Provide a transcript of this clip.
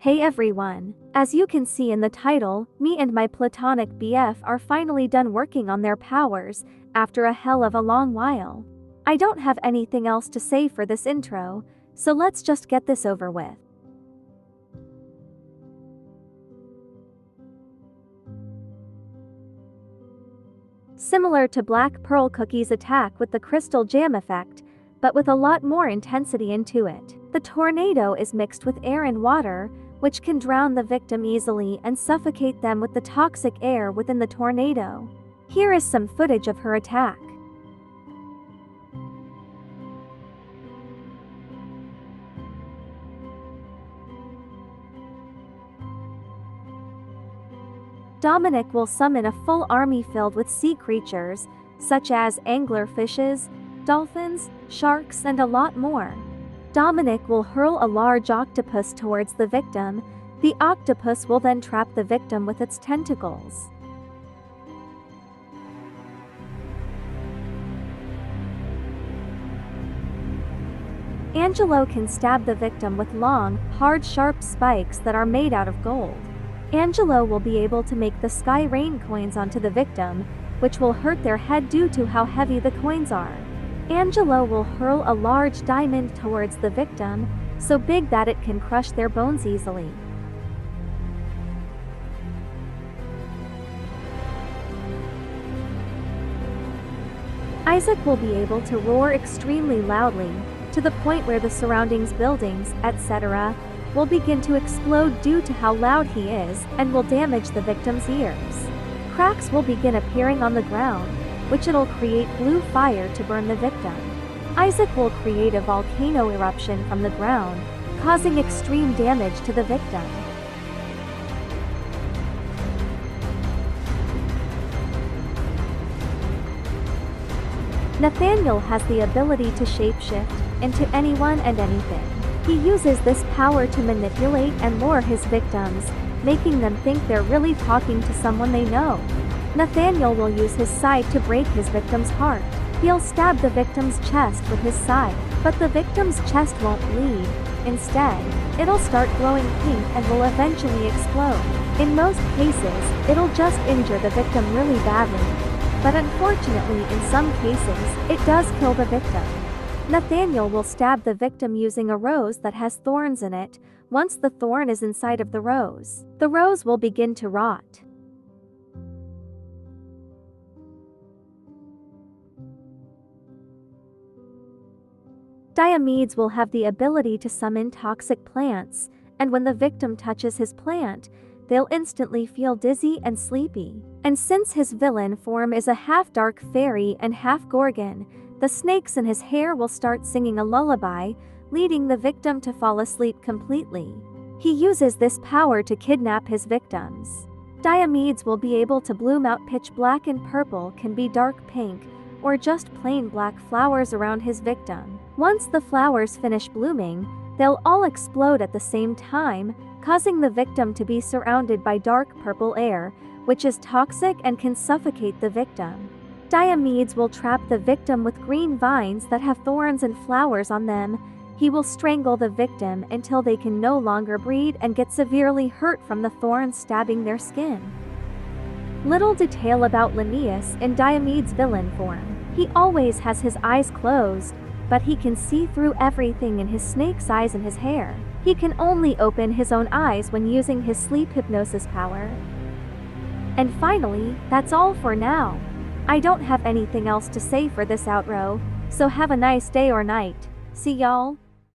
Hey everyone! As you can see in the title, me and my platonic BF are finally done working on their powers, after a hell of a long while. I don't have anything else to say for this intro, so let's just get this over with. Similar to Black Pearl Cookie's attack with the Crystal Jam effect, but with a lot more intensity into it. The tornado is mixed with air and water, which can drown the victim easily and suffocate them with the toxic air within the tornado. Here is some footage of her attack. Dominic will summon a full army filled with sea creatures, such as anglerfishes, dolphins, sharks, and a lot more. Dominic will hurl a large octopus towards the victim. The octopus will then trap the victim with its tentacles. Angelo can stab the victim with long, hard, sharp spikes that are made out of gold. Angelo will be able to make the sky rain coins onto the victim, which will hurt their head due to how heavy the coins are. Angelo will hurl a large diamond towards the victim, so big that it can crush their bones easily. Isaac will be able to roar extremely loudly, to the point where the surroundings buildings, etc., will begin to explode due to how loud he is, and will damage the victim's ears. Cracks will begin appearing on the ground, which it'll create blue fire to burn the victim. Isaac will create a volcano eruption from the ground, causing extreme damage to the victim. Nathaniel has the ability to shapeshift into anyone and anything. He uses this power to manipulate and lure his victims, making them think they're really talking to someone they know. Nathaniel will use his scythe to break his victim's heart. He'll stab the victim's chest with his scythe, but the victim's chest won't bleed. Instead, it'll start glowing pink and will eventually explode. In most cases, it'll just injure the victim really badly. But unfortunately, in some cases, it does kill the victim. Nathaniel will stab the victim using a rose that has thorns in it. Once the thorn is inside of the rose will begin to rot. Diomedes will have the ability to summon toxic plants, and when the victim touches his plant, they'll instantly feel dizzy and sleepy. And since his villain form is a half-dark fairy and half-gorgon, the snakes in his hair will start singing a lullaby, leading the victim to fall asleep completely. He uses this power to kidnap his victims. Diomedes will be able to bloom out pitch black and purple, can be dark pink, or just plain black flowers around his victim. Once the flowers finish blooming, they'll all explode at the same time, causing the victim to be surrounded by dark purple air, which is toxic and can suffocate the victim. Diomedes will trap the victim with green vines that have thorns and flowers on them. He will strangle the victim until they can no longer breathe and get severely hurt from the thorns stabbing their skin. Little detail about Linnaeus in Diomedes' villain form. He always has his eyes closed, but he can see through everything in his snake's eyes and his hair. He can only open his own eyes when using his sleep hypnosis power. And finally, that's all for now. I don't have anything else to say for this outro, so have a nice day or night. See y'all.